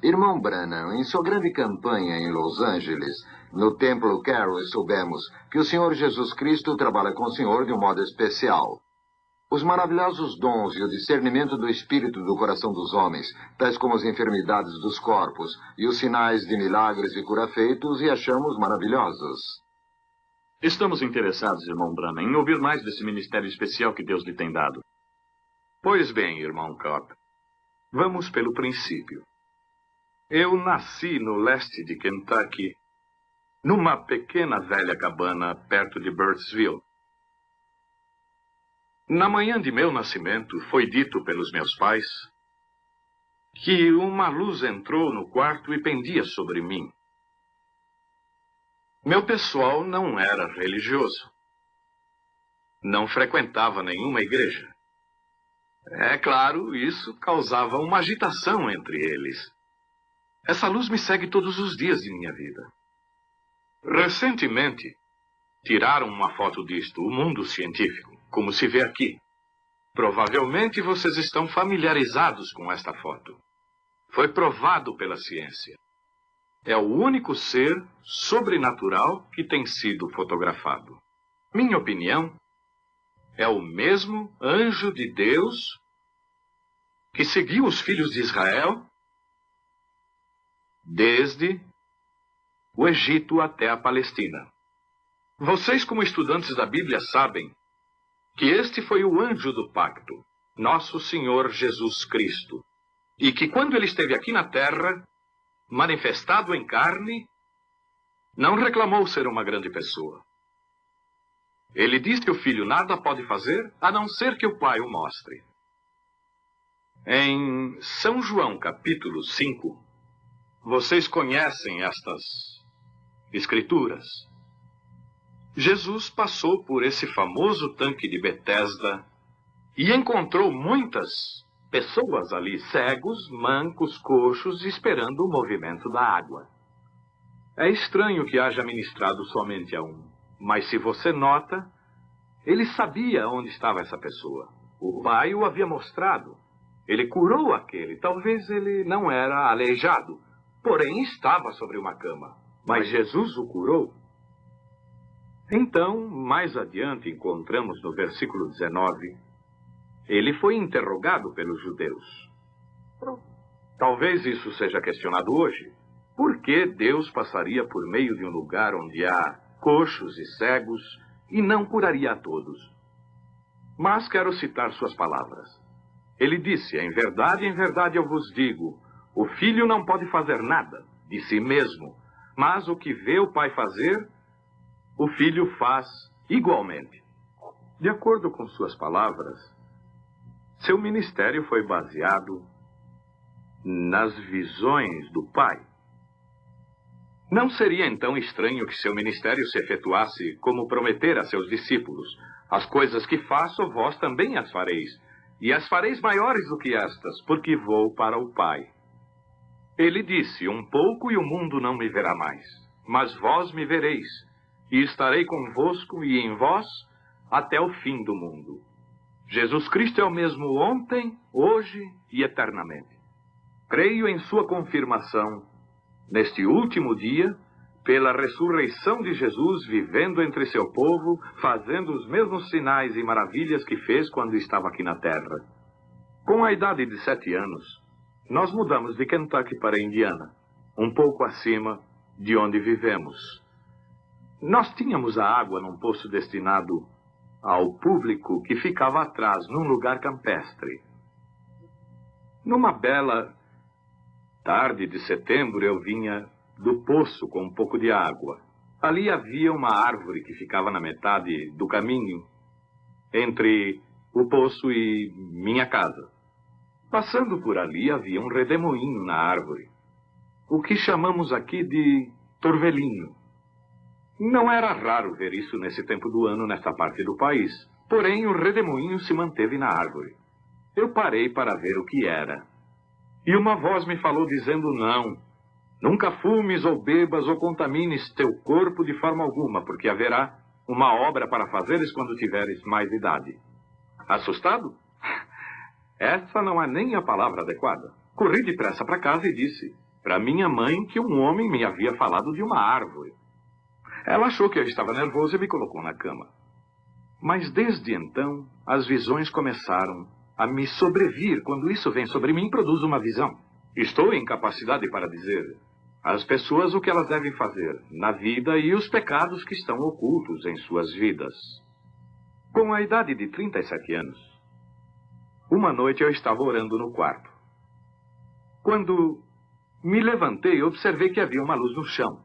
Irmão Branham, em sua grande campanha em Los Angeles, no Templo Carroll, soubemos que o Senhor Jesus Cristo trabalha com o Senhor de um modo especial. Os maravilhosos dons e o discernimento do espírito do coração dos homens, tais como as enfermidades dos corpos e os sinais de milagres e cura feitos, e achamos maravilhosos. Estamos interessados, irmão Branham, em ouvir mais desse ministério especial que Deus lhe tem dado. Pois bem, irmão Cobb, vamos pelo princípio. Eu nasci no leste de Kentucky, numa pequena velha cabana perto de Burttsville. Na manhã de meu nascimento, foi dito pelos meus pais que uma luz entrou no quarto e pendia sobre mim. Meu pessoal não era religioso. Não frequentava nenhuma igreja. É claro, isso causava uma agitação entre eles. Essa luz me segue todos os dias de minha vida. Recentemente, tiraram uma foto disto, o mundo científico, como se vê aqui. Provavelmente vocês estão familiarizados com esta foto. Foi provado pela ciência. É o único ser sobrenatural que tem sido fotografado. Minha opinião, é o mesmo anjo de Deus que seguiu os filhos de Israel desde o Egito até a Palestina. Vocês, como estudantes da Bíblia, sabem que este foi o anjo do pacto, nosso Senhor Jesus Cristo, e que quando ele esteve aqui na terra, manifestado em carne, não reclamou ser uma grande pessoa. Ele disse que o filho nada pode fazer, a não ser que o pai o mostre. Em São João, capítulo 5, vocês conhecem estas escrituras. Jesus passou por esse famoso tanque de Betesda e encontrou muitas pessoas ali, cegos, mancos, coxos, esperando o movimento da água. É estranho que haja ministrado somente a um, mas se você nota, ele sabia onde estava essa pessoa. O pai o havia mostrado. Ele curou aquele. Talvez ele não era aleijado, porém estava sobre uma cama. Mas Jesus o curou. Então, mais adiante, encontramos no versículo 19... ele foi interrogado pelos judeus. Talvez isso seja questionado hoje. Por que Deus passaria por meio de um lugar onde há coxos e cegos e não curaria a todos? Mas quero citar suas palavras. Ele disse, em verdade eu vos digo, o filho não pode fazer nada de si mesmo, mas o que vê o pai fazer, o filho faz igualmente. De acordo com suas palavras, seu ministério foi baseado nas visões do Pai. Não seria então estranho que seu ministério se efetuasse como prometer a seus discípulos: as coisas que faço, vós também as fareis, e as fareis maiores do que estas, porque vou para o Pai. Ele disse, um pouco e o mundo não me verá mais, mas vós me vereis, e estarei convosco e em vós até o fim do mundo. Jesus Cristo é o mesmo ontem, hoje e eternamente. Creio em sua confirmação, neste último dia, pela ressurreição de Jesus, vivendo entre seu povo, fazendo os mesmos sinais e maravilhas que fez quando estava aqui na terra. Com a idade de 7 anos, nós mudamos de Kentucky para Indiana, um pouco acima de onde vivemos. Nós tínhamos a água num poço destinado ao público que ficava atrás, num lugar campestre. Numa bela tarde de setembro, eu vinha do poço com um pouco de água. Ali havia uma árvore que ficava na metade do caminho entre o poço e minha casa. Passando por ali, havia um redemoinho na árvore, o que chamamos aqui de torvelinho. Não era raro ver isso nesse tempo do ano nessa parte do país. Porém, o redemoinho se manteve na árvore. Eu parei para ver o que era. E uma voz me falou dizendo, não, nunca fumes ou bebas ou contamines teu corpo de forma alguma, porque haverá uma obra para fazeres quando tiveres mais idade. Assustado? Essa não é nem a palavra adequada. Corri depressa para casa e disse, para minha mãe que um homem me havia falado de uma árvore. Ela achou que eu estava nervoso e me colocou na cama. Mas desde então, as visões começaram a me sobrevir. Quando isso vem sobre mim, produz uma visão. Estou em capacidade para dizer às pessoas o que elas devem fazer na vida e os pecados que estão ocultos em suas vidas. Com a idade de 37 anos, uma noite eu estava orando no quarto. Quando me levantei, observei que havia uma luz no chão.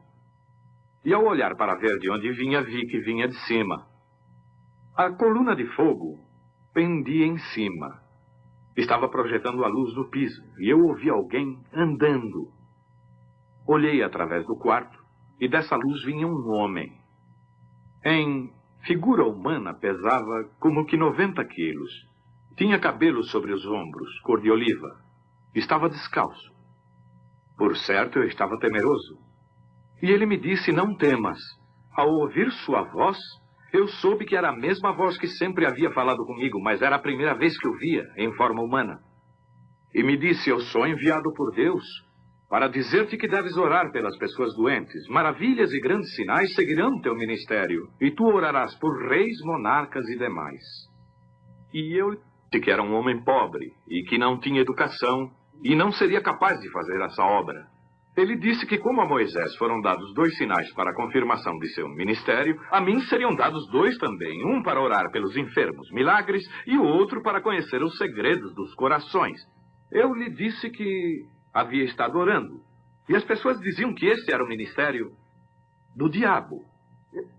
E ao olhar para ver de onde vinha, vi que vinha de cima. A coluna de fogo pendia em cima. Estava projetando a luz no piso e eu ouvi alguém andando. Olhei através do quarto e dessa luz vinha um homem. Em figura humana pesava como que 90 quilos. Tinha cabelo sobre os ombros, cor de oliva. Estava descalço. Por certo, eu estava temeroso. E ele me disse, não temas. Ao ouvir sua voz, eu soube que era a mesma voz que sempre havia falado comigo, mas era a primeira vez que o via em forma humana. E me disse, eu sou enviado por Deus para dizer-te que deves orar pelas pessoas doentes. Maravilhas e grandes sinais seguirão teu ministério, e tu orarás por reis, monarcas e demais. E eu disse que era um homem pobre e que não tinha educação e não seria capaz de fazer essa obra. Ele disse que como a Moisés foram dados 2 sinais para a confirmação de seu ministério, a mim seriam dados 2 também, um para orar pelos enfermos, milagres, e o outro para conhecer os segredos dos corações. Eu lhe disse que havia estado orando, e as pessoas diziam que esse era o ministério do diabo.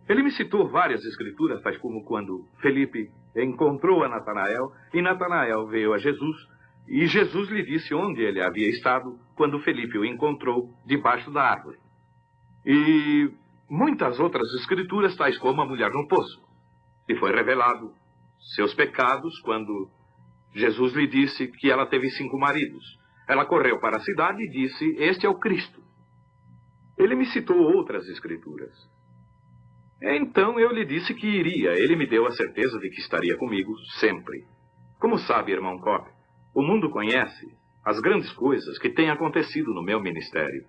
Ele me citou várias escrituras, tais como quando Felipe encontrou a Natanael, e Natanael veio a Jesus, e Jesus lhe disse onde ele havia estado quando Felipe o encontrou debaixo da árvore. E muitas outras escrituras, tais como a mulher no poço. E foi revelado seus pecados quando Jesus lhe disse que ela teve 5 maridos. Ela correu para a cidade e disse, este é o Cristo. Ele me citou outras escrituras. Então eu lhe disse que iria. Ele me deu a certeza de que estaria comigo sempre. Como sabe, irmão Kopp, o mundo conhece as grandes coisas que têm acontecido no meu ministério.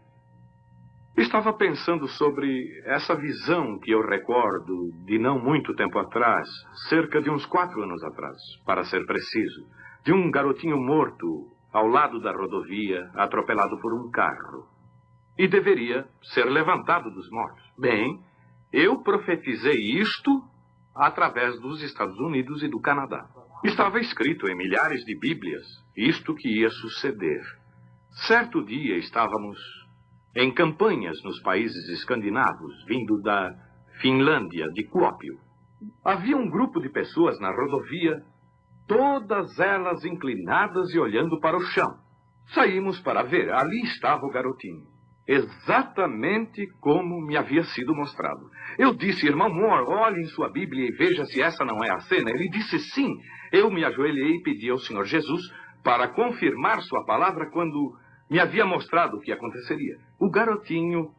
Estava pensando sobre essa visão que eu recordo de não muito tempo atrás, cerca de uns 4 anos atrás, para ser preciso, de um garotinho morto ao lado da rodovia, atropelado por um carro. E deveria ser levantado dos mortos. Bem, eu profetizei isto através dos Estados Unidos e do Canadá. Estava escrito em milhares de bíblias isto que ia suceder. Certo dia estávamos em campanhas nos países escandinavos, vindo da Finlândia, de Kuopio. Havia um grupo de pessoas na rodovia, todas elas inclinadas e olhando para o chão. Saímos para ver, ali estava o garotinho. Exatamente como me havia sido mostrado. Eu disse, irmão Moore, olhe em sua Bíblia e veja se essa não é a cena. Ele disse sim. Eu me ajoelhei e pedi ao Senhor Jesus para confirmar sua palavra quando me havia mostrado o que aconteceria. O garotinho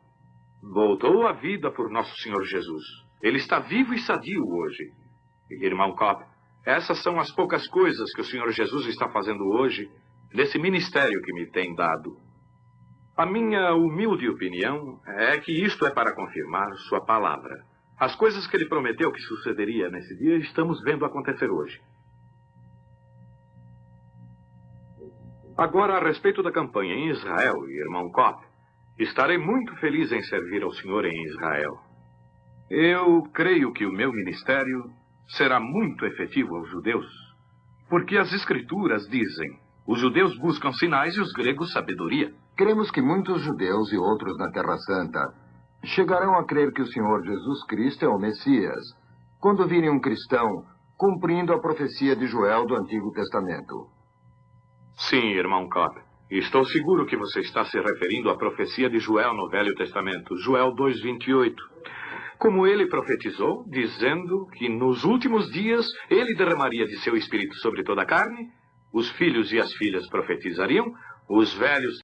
voltou à vida por nosso Senhor Jesus. Ele está vivo e sadio hoje. Irmão Kopp, essas são as poucas coisas que o Senhor Jesus está fazendo hoje nesse ministério que me tem dado. A minha humilde opinião é que isto é para confirmar sua palavra. As coisas que ele prometeu que sucederia nesse dia, estamos vendo acontecer hoje. Agora, a respeito da campanha em Israel, irmão Kopp, estarei muito feliz em servir ao Senhor em Israel. Eu creio que o meu ministério será muito efetivo aos judeus, porque as Escrituras dizem, os judeus buscam sinais e os gregos sabedoria. Cremos que muitos judeus e outros na Terra Santa chegarão a crer que o Senhor Jesus Cristo é o Messias, quando virem um cristão cumprindo a profecia de Joel do Antigo Testamento. Sim, irmão Kopp. Estou seguro que você está se referindo à profecia de Joel no Velho Testamento, Joel 2:28. Como ele profetizou, dizendo que nos últimos dias ele derramaria de seu espírito sobre toda a carne, os filhos e as filhas profetizariam, os velhos